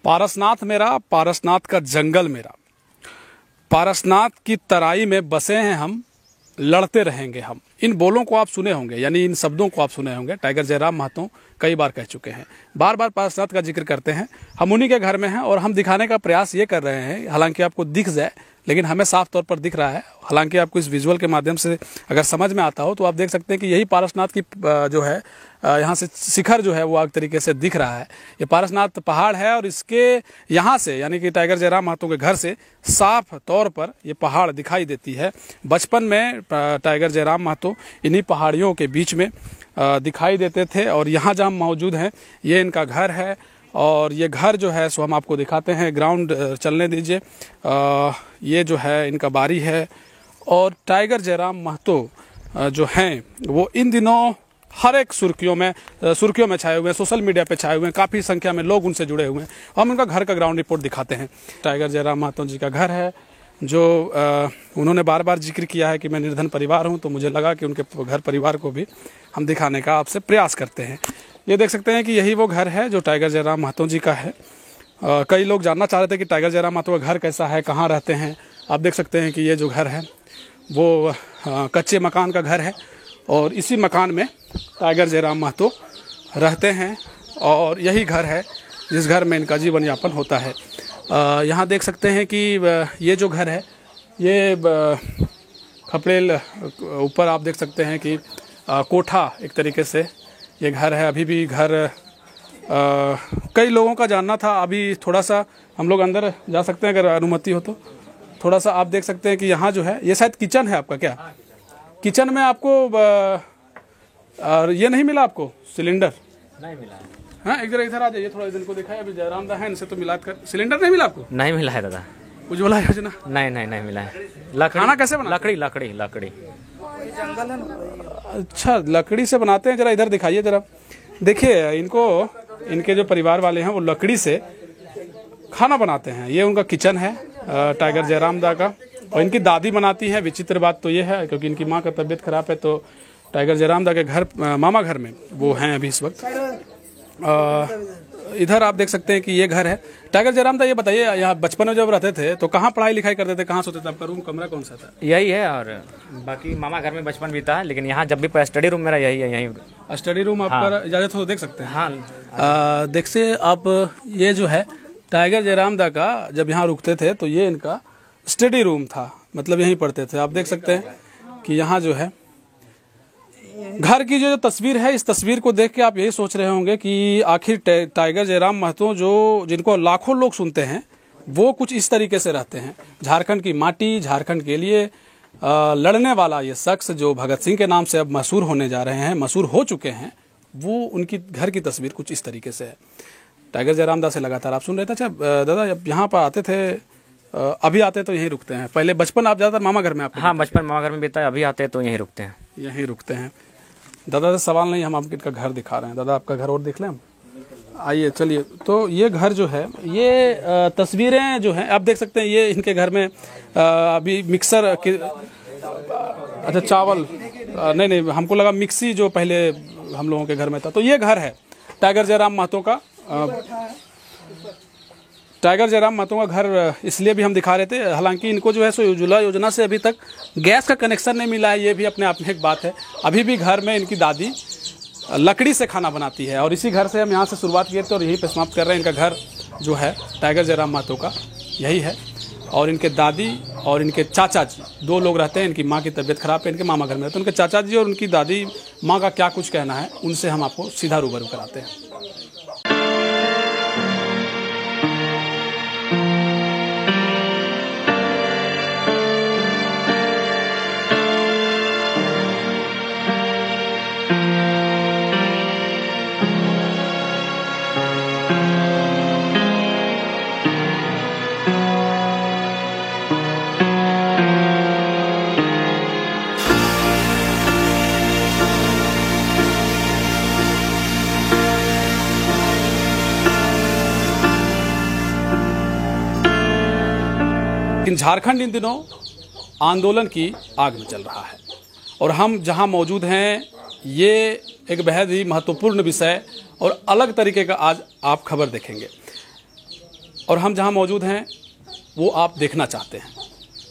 पारसनाथ मेरा, पारसनाथ का जंगल मेरा, पारसनाथ की तराई में बसे हैं हम, लड़ते रहेंगे हम। इन बोलों को आप सुने होंगे, यानी इन शब्दों को आप सुने होंगे। टाइगर जयराम महतो कई बार कह चुके हैं, बार बार पारसनाथ का जिक्र करते हैं। हम उन्हीं के घर में हैं और हम दिखाने का प्रयास ये कर रहे हैं, हालांकि आपको दिख जाए लेकिन हमें साफ तौर पर दिख रहा है। हालांकि आपको इस विजुअल के माध्यम से अगर समझ में आता हो तो आप देख सकते हैं कि यही पारसनाथ की जो है यहाँ से शिखर जो है वो एक तरीके से दिख रहा है। ये पारसनाथ पहाड़ है और इसके यहाँ से यानी कि टाइगर जयराम महतो के घर से साफ तौर पर ये पहाड़ दिखाई देती है। बचपन में टाइगर जयराम महतो इन्हीं पहाड़ियों के बीच में दिखाई देते थे और यहाँ जहाँ मौजूद हैं ये इनका घर है। और ये घर जो है सो हम आपको दिखाते हैं, ग्राउंड चलने दीजिए। ये जो है इनका बारी है और टाइगर जयराम महतो जो हैं वो इन दिनों हर एक सुर्खियों में छाए हुए हैं, सोशल मीडिया पे छाए हुए हैं, काफ़ी संख्या में लोग उनसे जुड़े हुए हैं। हम उनका घर का ग्राउंड रिपोर्ट दिखाते हैं। टाइगर जयराम महतो जी का घर है जो उन्होंने बार बार जिक्र किया है कि मैं निर्धन परिवार हूं, तो मुझे लगा कि उनके घर परिवार को भी हम दिखाने का आपसे प्रयास करते हैं। ये देख सकते हैं कि यही वो घर है जो टाइगर जयराम महतो जी का है। कई लोग जानना चाह रहे थे कि टाइगर जयराम महतो का घर कैसा है, कहाँ रहते हैं। आप देख सकते हैं कि ये जो घर है वो कच्चे मकान का घर है और इसी मकान में टाइगर जयराम महतो रहते हैं और यही घर है जिस घर में इनका जीवन यापन होता है। यहाँ देख सकते हैं कि ये जो घर है ये खपड़ेल ऊपर आप देख सकते हैं कि कोठा एक तरीके से ये घर है। अभी भी घर कई लोगों का जानना था, अभी थोड़ा सा हम लोग अंदर जा सकते हैं अगर अनुमति हो तो। थोड़ा सा आप देख सकते हैं कि यहाँ जो है ये शायद किचन है आपका। क्या किचन में आपको ये नहीं मिला आपको सिलेंडर? नहीं मिला है। हाँ, इधर आ जाइए, थोड़ा इनको दिखाए। अभी जयराम दा है, इनसे तो मिला कर सिलेंडर नहीं मिला आपको? नहीं मिला है दादा। उज्ज्वला योजना? नहीं मिला है। खाना कैसे बना? लकड़ी जंगल है ना। अच्छा, लकड़ी से बनाते हैं। जरा इधर दिखाइए जरा। देखिए इनके जो परिवार वाले हैं वो लकड़ी से खाना बनाते हैं। ये उनका किचन है टाइगर जयराम दा का और इनकी दादी बनाती है। विचित्र बात तो ये है क्योंकि इनकी माँ का तबीयत खराब है तो टाइगर जयराम दा के घर मामा घर में वो हैं अभी इस वक्त। इधर आप देख सकते हैं कि ये घर है टाइगर जयराम दा। ये बताइए, यहाँ बचपन में जब रहते थे तो कहाँ पढ़ाई लिखाई करते थे, कहाँ सोते थे? आपका रूम कमरा कौन सा था? यही है और बाकी मामा घर में बचपन बीता है, लेकिन यहाँ जब भी स्टडी रूम मेरा यही है। यही स्टडी रूम आपका इजाजत हो तो देख सकते हैं। हाँ, देखिए आप, ये जो है टाइगर जयराम दा का जब यहाँ रुकते थे तो ये इनका स्टडी रूम था, मतलब यहीं पढ़ते थे। आप देख सकते हैं कि यहाँ जो है घर की जो तस्वीर है, इस तस्वीर को देख के आप यही सोच रहे होंगे कि आखिर टाइगर जयराम महतो जिनको लाखों लोग सुनते हैं वो कुछ इस तरीके से रहते हैं। झारखंड की माटी, झारखंड के लिए लड़ने वाला ये शख्स जो भगत सिंह के नाम से अब मशहूर होने जा रहे हैं, मशहूर हो चुके हैं, वो उनकी घर की तस्वीर कुछ इस तरीके से है। टाइगर जयराम दा से लगातार आप सुन रहे थे। अच्छा दादा, जब यहाँ पर आते थे, अभी आते तो यहीं रुकते हैं? पहले बचपन आप ज़्यादातर मामा घर में? आप? हाँ, बचपन मामा घर में बीता है, अभी आते तो यहीं रुकते हैं। यहीं रुकते हैं। दादा से सवाल नहीं, हम आपको इनका घर दिखा रहे हैं। दादा आपका घर और देख लें हम? आइए चलिए। तो ये घर जो है, ये तस्वीरें जो हैं आप देख सकते हैं। ये इनके घर में अभी मिक्सर के, अच्छा चावल नहीं, हमको लगा मिक्सी जो पहले हम लोगों के घर में था। तो ये घर है टाइगर जयराम महतो का। टाइगर जयराम महतो का घर इसलिए भी हम दिखा रहे थे, हालांकि इनको जो है सो उज्ज्वला योजना से अभी तक गैस का कनेक्शन नहीं मिला है। ये भी अपने आप में एक बात है। अभी भी घर में इनकी दादी लकड़ी से खाना बनाती है और इसी घर से हम यहाँ से शुरुआत किए थे और यहीं पे समाप्त कर रहे हैं। इनका घर जो है टाइगर जयराम महतो का यही है और इनके दादी और इनके चाचा जी 2 लोग रहते हैं। इनकी माँ की तबीयत खराब है, इनके मामा घर में। तो उनके चाचा जी और उनकी दादी माँ का क्या कुछ कहना है, उनसे हम आपको सीधा रूबरू कराते हैं। लेकिन झारखंड इन दिनों आंदोलन की आग में चल रहा है और हम जहां मौजूद हैं ये एक बेहद ही महत्वपूर्ण विषय और अलग तरीके का आज आप खबर देखेंगे। और हम जहाँ मौजूद हैं वो आप देखना चाहते हैं।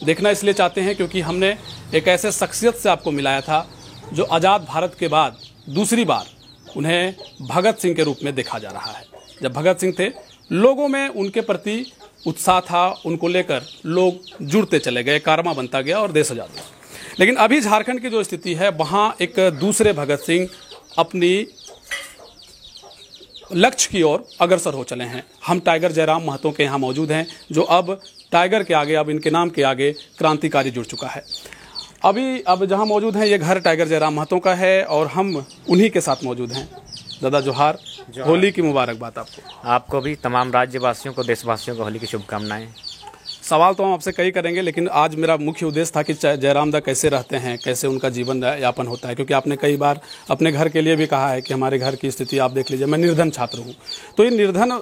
देखना इसलिए चाहते हैं क्योंकि हमने एक ऐसे शख्सियत से आपको मिलाया था जो आज़ाद भारत के बाद दूसरी बार उन्हें भगत सिंह के रूप में देखा जा रहा है। जब भगत सिंह थे, लोगों में उनके प्रति उत्साह था, उनको लेकर लोग जुड़ते चले गए, कारवां बनता गया और देश आज़ाद हुआ। लेकिन अभी झारखंड की जो स्थिति है, वहाँ एक दूसरे भगत सिंह अपनी लक्ष्य की ओर अग्रसर हो चले हैं। हम टाइगर जयराम महतो के यहाँ मौजूद हैं, जो अब टाइगर के आगे, अब इनके नाम के आगे क्रांतिकारी जुड़ चुका है। अब जहाँ मौजूद हैं, ये घर टाइगर जयराम महतो का है और हम उन्हीं के साथ मौजूद हैं। दादा जोहार, होली की मुबारकबाद आपको। आपको भी, तमाम राज्यवासियों को, देशवासियों को होली की शुभकामनाएं। सवाल तो हम आपसे कई करेंगे, लेकिन आज मेरा मुख्य उद्देश्य था कि जयराम दा कैसे रहते हैं, कैसे उनका जीवन यापन होता है, क्योंकि आपने कई बार अपने घर के लिए भी कहा है कि हमारे घर की स्थिति आप देख लीजिए, मैं निर्धन छात्र हूँ। तो ये निर्धन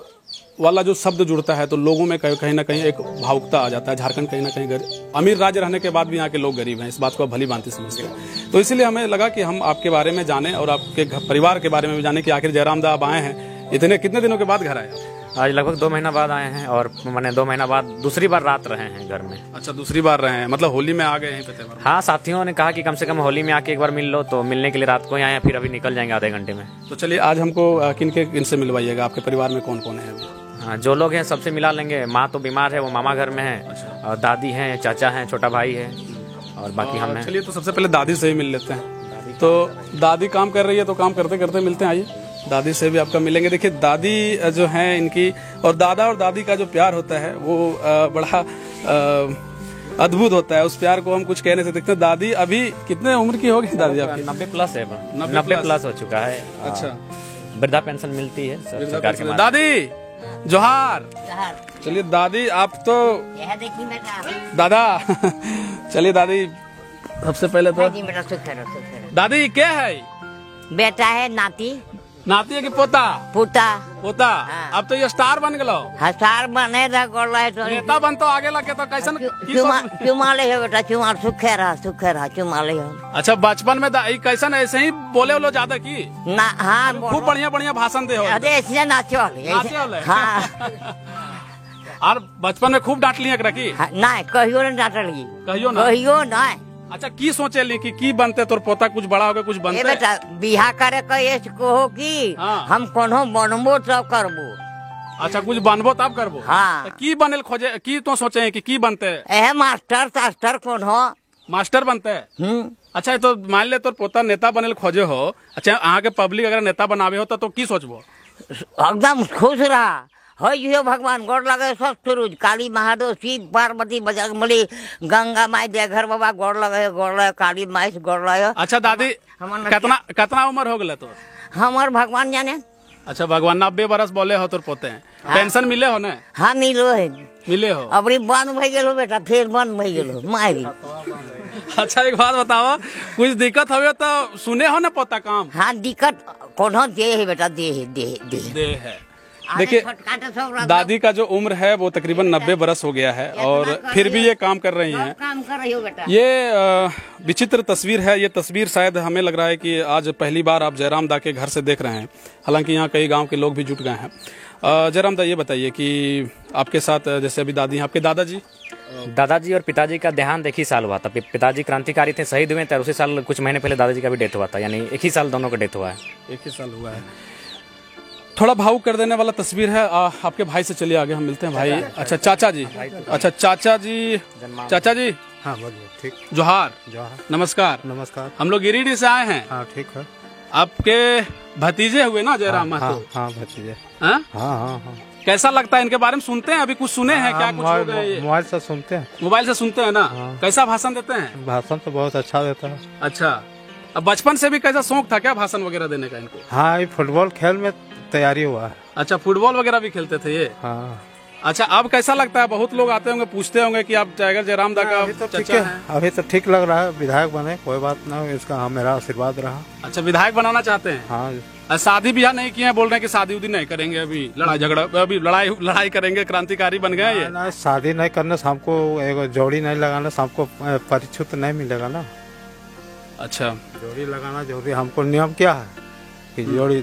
वाला जो शब्द जुड़ता है तो लोगों में कहीं ना कहीं एक भावुकता आ जाता है। झारखंड कहीं ना कहीं अमीर राज्य रहने के बाद भी यहाँ के लोग गरीब हैं, इस बात को भली भांति समझते हैं। तो इसीलिए हमें लगा कि हम आपके बारे में जानें और आपके परिवार के बारे में भी जानें कि आखिर जयराम दा आप आए हैं, कितने दिनों के बाद घर आए? आज लगभग 2 महीना बाद आए हैं और मैंने 2 महीना बाद दूसरी बार रात रहे हैं घर में। अच्छा, दूसरी बार रहे हैं, मतलब होली में आ गए हैं? हाँ, साथियों ने कहा कि कम से कम होली में आके एक बार मिल लो, तो मिलने के लिए रात को ही आए हैं, फिर अभी निकल जाएंगे आधे घंटे में। तो चलिए, आज हमको किन से मिलवाइएगा? आपके परिवार में कौन कौन है अभी? हाँ, जो लोग हैं सबसे मिला लेंगे। माँ तो बीमार है, वो मामा घर में है। अच्छा। और दादी हैं, चाचा हैं, छोटा भाई है और बाकी हम हैं। चलिए, तो सबसे पहले दादी से ही मिल लेते हैं। तो दादी काम कर रही है, तो काम करते करते मिलते हैं। आइए, दादी से भी आपका मिलेंगे। देखिए, दादी जो हैं इनकी और दादी का जो प्यार होता है वो बड़ा अद्भुत होता है। उस प्यार को हम कुछ कहने से देखते हैं। दादी अभी कितने उम्र की होगी दादी आपकी? 90 प्लस है, 90 प्लस हो चुका है। अच्छा, वृद्धा पेंशन मिलती है सरकार के। दादी जोहार। चलिए दादी, आप तो दादा चलिए दादी, सबसे पहले तो दादी क्या है? बेटा है, नाती है कि पोता? पोता। हाँ। अब तो ये स्टार बन गलो। हाँ, स्टार बने तो नेता बन तो आगे लगे तो कैसन चुमा ले हो बेटा, चुमा सुखे रहा चुमा ले हो। अच्छा, बचपन में कैसन ऐसे ही बोले वो ज्यादा की ना? हाँ, खूब बढ़िया भाषण दे हो। अरे ऐसे नाचो। हाँ। और बचपन में खूब डांट लिया रखी? नहीं, कहियो नहीं डांटली, कहियो ना। अच्छा, की सोचे ली कि बनते तोर पोता कुछ बड़ा हो गया, कुछ बनते? बेटा, बिहा करे कहो कि हाँ। हम कोनो बनबो तब करबो। अच्छा, कुछ बनबो तब करबो? हाँ। तो की बनल खोजे, की तो सोचे हैं कि की बनते? मास्टर कोनो मास्टर बनते? अच्छा, तो मान ले तोर पोता नेता बनल खोजे हो। अच्छा, अहाँ के पब्लिक अगर नेता बनावे हो तो की सोचबो? एकदम खुश रहा हो भगवान, गोड़ लगे सब सूरज, काली महादेव, शिव पार्वती, बजरंगबली, गंगा माई, देवघर बाबा, गोड़ लगे, काली माई से गोड़ लगे। अच्छा दादी, कितना उम्र हो गया तो? हमार भगवान जाने। अच्छा, भगवान 90 बरस बोले हो तोर पोते हैं। हाँ। पेंशन मिले हो ना? हाँ, मिले हो। अबरी बंद भई गेलो बेटा, फिर बंद भई गेलो मारी। अच्छा, एक बात बताओ, कुछ दिक्कत हो तो सुने हो ना पोता काम? हाँ, दिक्कत कोनो दे है बेटा, दे है। देखिए, दादी का जो उम्र है वो तकरीबन 90 बरस हो गया है और फिर भी ये काम कर रही हैं। काम कर रही हो बेटा। ये विचित्र तस्वीर है। ये तस्वीर शायद हमें लग रहा है कि आज पहली बार आप जयराम दा के घर से देख रहे हैं, हालांकि यहाँ कई गांव के लोग भी जुट गए हैं। जयराम दा, ये बताइए कि आपके साथ जैसे अभी दादी, आपके दादाजी और पिताजी का देहांत एक ही साल हुआ था। पिताजी क्रांतिकारी थे, शहीद हुए थे, और उसी साल कुछ महीने पहले दादाजी का भी डेथ हुआ था। यानी एक ही साल दोनों का डेथ हुआ है। एक ही साल हुआ है। थोड़ा भावुक कर देने वाला तस्वीर है। आपके भाई से चलिए आगे हम मिलते हैं। भाई, अच्छा चाचा जी, अच्छा चाचा जी। हाँ, बोलिए। ठीक। जोहार। नमस्कार। हम लोग गिरिडीह से आए हैं। हाँ, ठीक है। आपके भतीजे हुए ना जयराम महतो? हाँ, भतीजे। हाँ। कैसा लगता है? इनके बारे में सुनते हैं? अभी कुछ सुने हैं क्या? कुछ हो गए? मोबाइल से सुनते हैं। मोबाइल से सुनते हैं ना? कैसा भाषण देते हैं? भाषण तो बहुत अच्छा देता है। अच्छा, अब बचपन से भी कैसा शौक था क्या भाषण वगैरह देने का इनको? हाँ, ये फुटबॉल खेल में तैयारी हुआ है। अच्छा, फुटबॉल वगैरह भी खेलते थे ये? हाँ। अच्छा, अब कैसा लगता है? बहुत लोग आते होंगे, पूछते होंगे कि आप टाइगर जयराम दा का चचा हैं। अभी तो ठीक लग रहा है, विधायक बने, कोई बात ना, इसका मेरा आशीर्वाद रहा। अच्छा, विधायक बनाना चाहते हैं? हाँ। शादी ब्याह नहीं किए, बोल रहे हैं कि शादी उदी नहीं करेंगे, अभी लड़ाई झगड़ा, अभी लड़ाई करेंगे, क्रांतिकारी बन गए ये? ना, शादी नहीं करने से हमको एक जोड़ी नहीं लगाना, हमको परिचित नहीं मिलेगा ना। अच्छा, जोड़ी लगाना जरूरी, हमको नियम क्या है? कि जोड़ी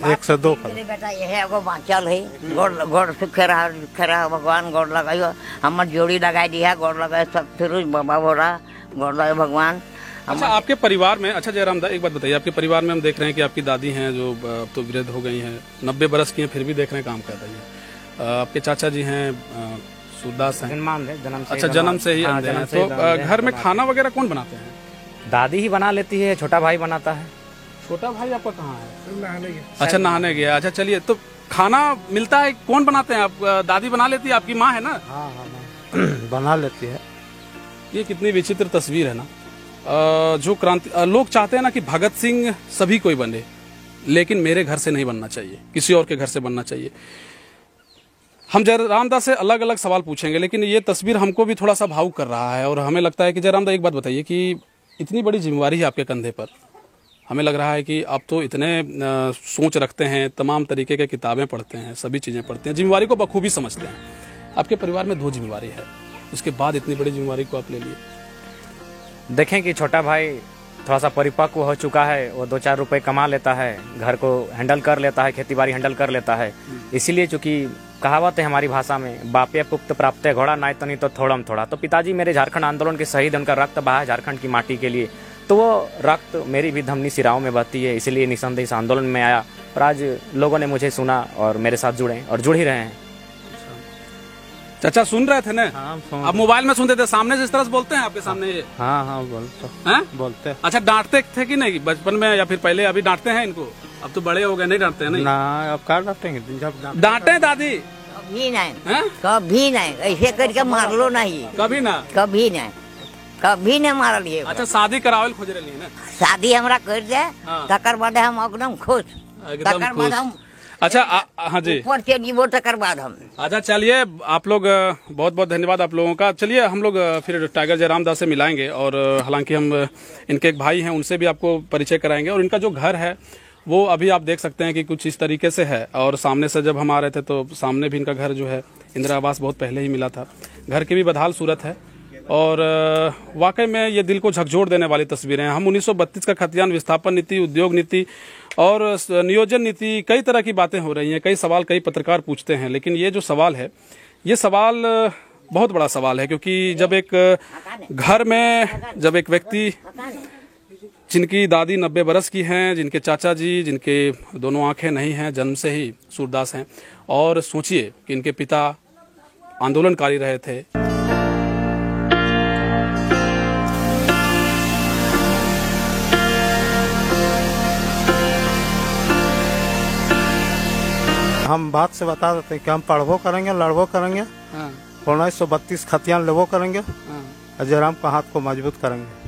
1 से 2 करो। बेटा यह एगो बाँचल है, गोड़ सुखे रहा भगवान, गोड़ लगाइयो हमर जोड़ी लगाई दिया, गोड़ लगाए सब फिर बाबा बोरा, गोड़ लगाए भगवान। अच्छा, आपके परिवार में, अच्छा जयराम दा एक बात बताइए, आपके परिवार में हम देख रहे हैं कि आपकी दादी हैं जो अब तो वृद्ध हो गई हैं, 90 बरस की हैं, फिर भी देख रहे हैं काम कर रही हैं। आपके चाचा जी हैं सूरदास हैं, अच्छा जन्म से ही अंधे हैं, तो घर में खाना वगैरह कौन बनाते हैं? दादी ही बना लेती है, छोटा भाई बनाता है। छोटा भाई आपका कहाँ है? अच्छा नहाने गया। अच्छा चलिए, तो खाना मिलता है कौन बनाते हैं? आप दादी बना लेती है, आपकी माँ है ना? हाँ बना लेती है। ये कितनी विचित्र तस्वीर है ना। जो क्रांति लोग चाहते हैं ना कि भगत सिंह सभी कोई बने, लेकिन मेरे घर से नहीं बनना चाहिए, किसी और के घर से बनना चाहिए। हम जयराम दा से अलग अलग सवाल पूछेंगे, लेकिन ये तस्वीर हमको भी थोड़ा सा भावुक कर रहा है और हमें लगता है कि जयराम दा एक बात बताइए कि इतनी बड़ी जिम्मेवारी है आपके कंधे पर, हमें लग रहा है कि आप तो इतने सोच रखते हैं, तमाम तरीके के किताबें पढ़ते हैं, सभी चीज़ें पढ़ते हैं, जिम्मेवारी को बखूबी समझते हैं। आपके परिवार में 2 जिम्मेवारी है, उसके बाद इतनी बड़ी जिम्मेवारी को आप ले लिए। देखें कि छोटा भाई थोड़ा सा परिपक्व हो चुका है, वो 2-4 रुपए कमा लेता है, घर को हैंडल कर लेता है, खेती बाड़ी हैंडल कर लेता है। इसीलिए चूंकि कहावत है हमारी भाषा में, बापे पुक्त प्राप्त घोड़ा नाय तनी तो थोड़म थोड़ा, तो पिताजी मेरे झारखंड आंदोलन के शहीद, उनका रक्त बहा झारखंड की माटी के लिए, तो वो रक्त मेरी भी धमनी सिराओं में बहती है, इसलिए निसंदेह इस आंदोलन में आया और आज लोगों ने मुझे सुना और मेरे साथ जुड़े और जुड़ ही रहे हैं। चाचा सुन रहे थे ना? हाँ, आप मोबाइल में सुनते थे, सामने से इस तरह से बोलते हैं आपके सामने ये? हाँ बोलते। अच्छा, डांटते थे कि नहीं बचपन में या फिर पहले? अभी डांटते हैं इनको? अब तो बड़े हो गए, नहीं डांटते हैं? नहीं ना, अब क्या डांटेंगे, जब डांटे दादी कभी नहीं, हैं? कभी नहीं, ऐसे करके मारलो नहीं, कभी ना, कभी नहीं, कभी नहीं मारल ये। अच्छा, शादी करावल खोज रही है ना? शादी हमरा कर दे, हाँ। तकर बाद हम एकदम खुश, एकदम तकर बाद खुश। हम अच्छा हाँ जी, ऊपर से जीवो, तकर बाद हम। अच्छा चलिए, आप लोग बहुत बहुत धन्यवाद आप लोगों का। चलिए हम लोग फिर टाइगर जयराम दास से मिलाएंगे और हालांकि हम इनके एक भाई हैं, उनसे भी आपको परिचय कराएंगे। और इनका जो घर है वो अभी आप देख सकते हैं कि कुछ इस तरीके से है, और सामने से जब हम आ रहे थे तो सामने भी इनका घर जो है, इंदिरा आवास बहुत पहले ही मिला था, घर की भी बदहाल सूरत है। और वाकई में ये दिल को झकझोर देने वाली तस्वीरें हैं। हम 1932 का खतियान, विस्थापन नीति, उद्योग नीति और नियोजन नीति, कई तरह की बातें हो रही हैं, कई सवाल कई पत्रकार पूछते हैं, लेकिन ये जो सवाल है, ये सवाल बहुत बड़ा सवाल है, क्योंकि जब एक घर में जब एक व्यक्ति जिनकी दादी 90 बरस की हैं, जिनके चाचा जी, जिनके दोनों आंखें नहीं हैं, जन्म से ही सूरदास हैं, और सोचिए कि इनके पिता आंदोलनकारी रहे थे। हम बात से बता देते हैं कि हम पढ़बो करेंगे, लड़बो करेंगे, 1932 खतियान लेबो करेंगे और जयराम का हाथ को मजबूत करेंगे।